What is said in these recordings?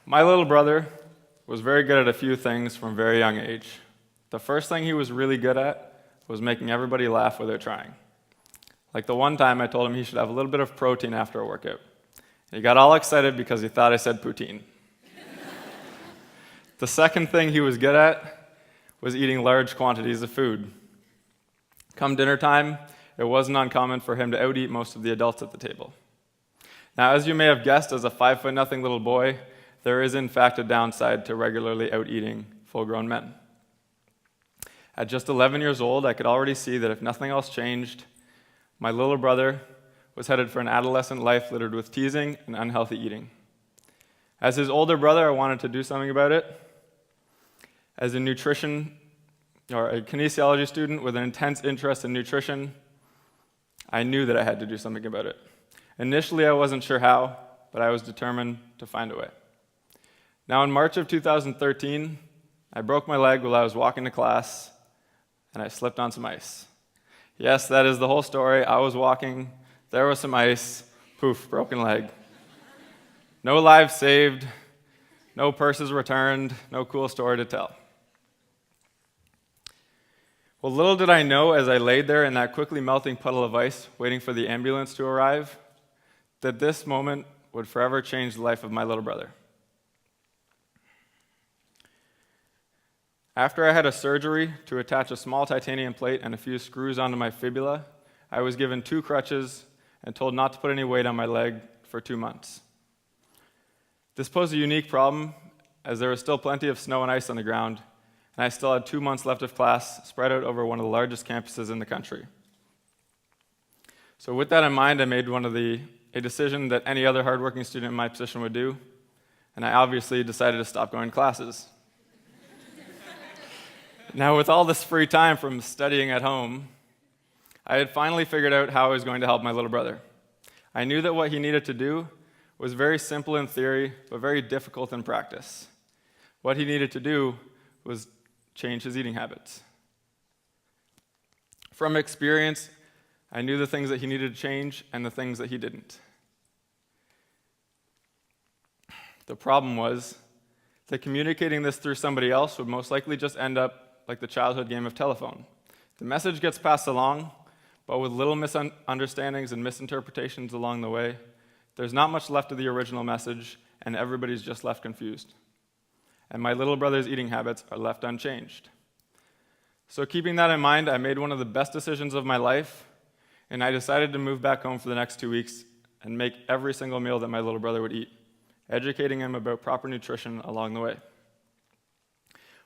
My little brother was very good at a few things from a very young age. The first thing he was really good at was making everybody laugh without trying. Like the one time I told him he should have a little bit of protein after a workout. He got all excited because he thought I said poutine. The second thing he was good at was eating large quantities of food. Come dinner time, it wasn't uncommon for him to out-eat most of the adults at the table. Now, as you may have guessed, as a 5'0" little boy, there is in fact a downside to regularly out-eating full-grown men. At just 11 years old, I could already see that if nothing else changed, my little brother was headed for an adolescent life littered with teasing and unhealthy eating. As his older brother, I wanted to do something about it. As a kinesiology student with an intense interest in nutrition, I knew that I had to do something about it. Initially, I wasn't sure how, but I was determined to find a way. Now, in March of 2013, I broke my leg while I was walking to class, and I slipped on some ice. Yes, that is the whole story. I was walking, there was some ice, poof, broken leg. No lives saved, no purses returned, no cool story to tell. Well, little did I know as I laid there in that quickly melting puddle of ice, waiting for the ambulance to arrive, that this moment would forever change the life of my little brother. After I had a surgery to attach a small titanium plate and a few screws onto my fibula, I was given 2 crutches and told not to put any weight on my leg for 2 months. This posed a unique problem, as there was still plenty of snow and ice on the ground, and I still had 2 months left of class spread out over one of the largest campuses in the country. So with that in mind, I made a decision that any other hardworking student in my position would do, and I obviously decided to stop going to classes. Now, with all this free time from studying at home, I had finally figured out how I was going to help my little brother. I knew that what he needed to do was very simple in theory, but very difficult in practice. What he needed to do was change his eating habits. From experience, I knew the things that he needed to change and the things that he didn't. The problem was that communicating this through somebody else would most likely just end up like the childhood game of telephone. The message gets passed along, but with little misunderstandings and misinterpretations along the way, there's not much left of the original message, and everybody's just left confused. And my little brother's eating habits are left unchanged. So keeping that in mind, I made one of the best decisions of my life, and I decided to move back home for the next 2 weeks and make every single meal that my little brother would eat, educating him about proper nutrition along the way.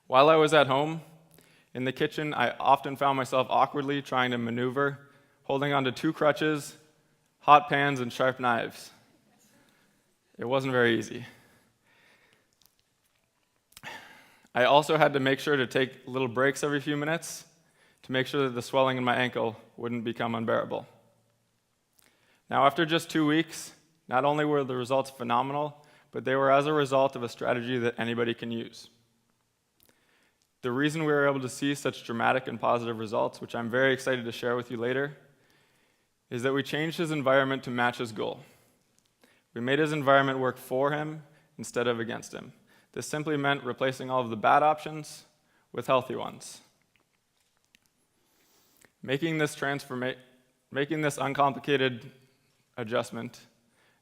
While I was at home, in the kitchen, I often found myself awkwardly trying to maneuver, holding onto 2 crutches, hot pans, and sharp knives. It wasn't very easy. I also had to make sure to take little breaks every few minutes to make sure that the swelling in my ankle wouldn't become unbearable. Now, after just 2 weeks, not only were the results phenomenal, but they were as a result of a strategy that anybody can use. The reason we were able to see such dramatic and positive results, which I'm very excited to share with you later, is that we changed his environment to match his goal. We made his environment work for him instead of against him. This simply meant replacing all of the bad options with healthy ones. Making this uncomplicated adjustment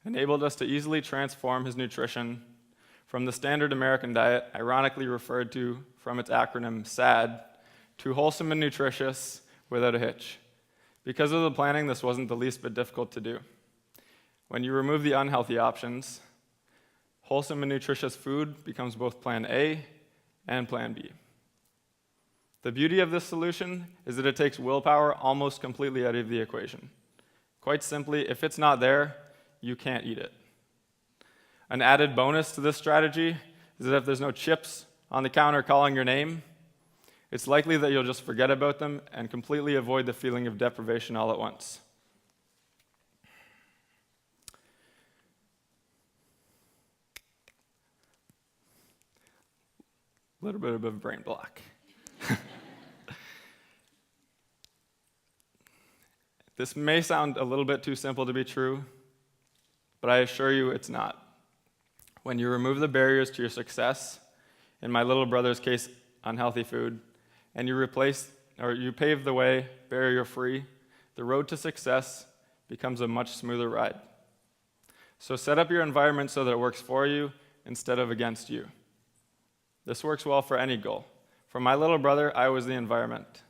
enabled us to easily transform his nutrition from the standard American diet, ironically referred to from its acronym SAD, to wholesome and nutritious without a hitch. Because of the planning, this wasn't the least bit difficult to do. When you remove the unhealthy options, wholesome and nutritious food becomes both Plan A and Plan B. The beauty of this solution is that it takes willpower almost completely out of the equation. Quite simply, if it's not there, you can't eat it. An added bonus to this strategy is that if there's no chips on the counter calling your name, it's likely that you'll just forget about them and completely avoid the feeling of deprivation all at once. A little bit of a brain block. This may sound a little bit too simple to be true, but I assure you it's not. When you remove the barriers to your success, in my little brother's case, unhealthy food, and you pave the way barrier-free, the road to success becomes a much smoother ride. So set up your environment so that it works for you instead of against you. This works well for any goal. For my little brother, I was the environment.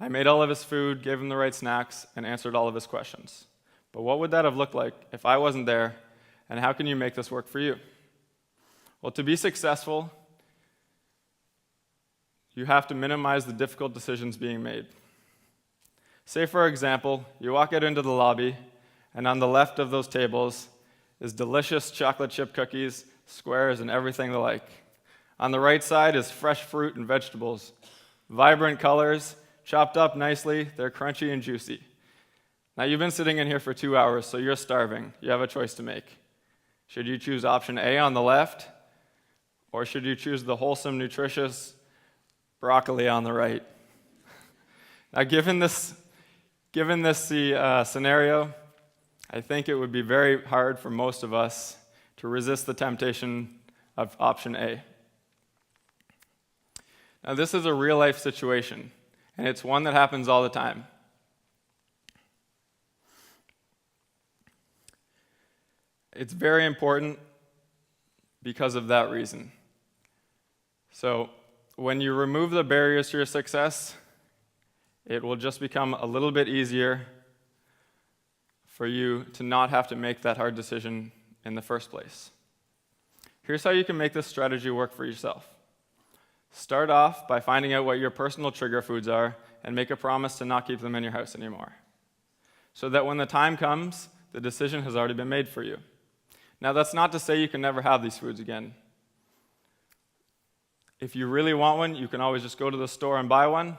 I made all of his food, gave him the right snacks, and answered all of his questions. But what would that have looked like if I wasn't there, and how can you make this work for you? Well, to be successful, you have to minimize the difficult decisions being made. Say, for example, you walk out into the lobby, and on the left of those tables is delicious chocolate chip cookies, squares, and everything the like. On the right side is fresh fruit and vegetables, vibrant colors, chopped up nicely, they're crunchy and juicy. Now, you've been sitting in here for 2 hours, so you're starving. You have a choice to make. Should you choose option A on the left, or should you choose the wholesome, nutritious broccoli on the right? Now, given this scenario, I think it would be very hard for most of us to resist the temptation of option A. Now, this is a real-life situation, and it's one that happens all the time. It's very important because of that reason. So, when you remove the barriers to your success, it will just become a little bit easier for you to not have to make that hard decision in the first place. Here's how you can make this strategy work for yourself. Start off by finding out what your personal trigger foods are and make a promise to not keep them in your house anymore, so that when the time comes, the decision has already been made for you. Now, that's not to say you can never have these foods again. If you really want one, you can always just go to the store and buy one,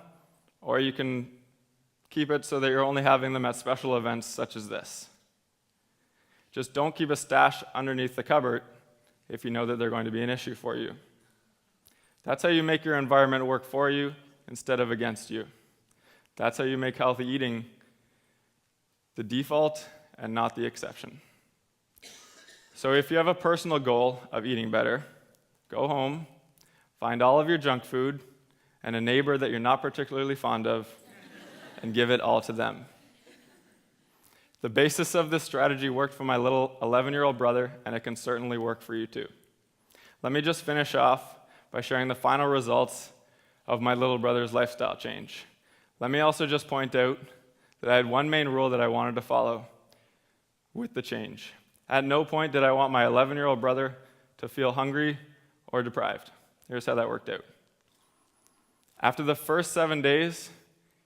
or you can keep it so that you're only having them at special events such as this. Just don't keep a stash underneath the cupboard if you know that they're going to be an issue for you. That's how you make your environment work for you instead of against you. That's how you make healthy eating the default and not the exception. So if you have a personal goal of eating better, go home, find all of your junk food and a neighbor that you're not particularly fond of, and give it all to them. The basis of this strategy worked for my little 11-year-old brother, and it can certainly work for you too. Let me just finish off by sharing the final results of my little brother's lifestyle change. Let me also just point out that I had one main rule that I wanted to follow with the change. At no point did I want my 11-year-old brother to feel hungry or deprived. Here's how that worked out. After the first 7 days,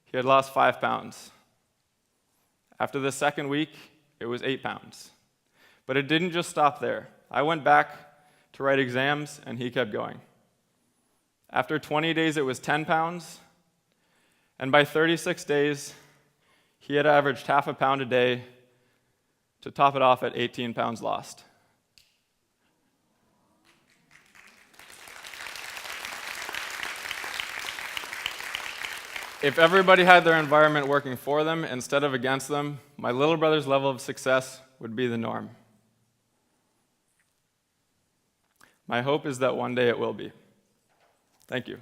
he had lost 5 pounds. After the second week, it was 8 pounds. But it didn't just stop there. I went back to write exams, and he kept going. After 20 days, it was 10 pounds. And by 36 days, he had averaged half a pound a day to top it off at 18 pounds lost. If everybody had their environment working for them instead of against them, my little brother's level of success would be the norm. My hope is that one day it will be. Thank you.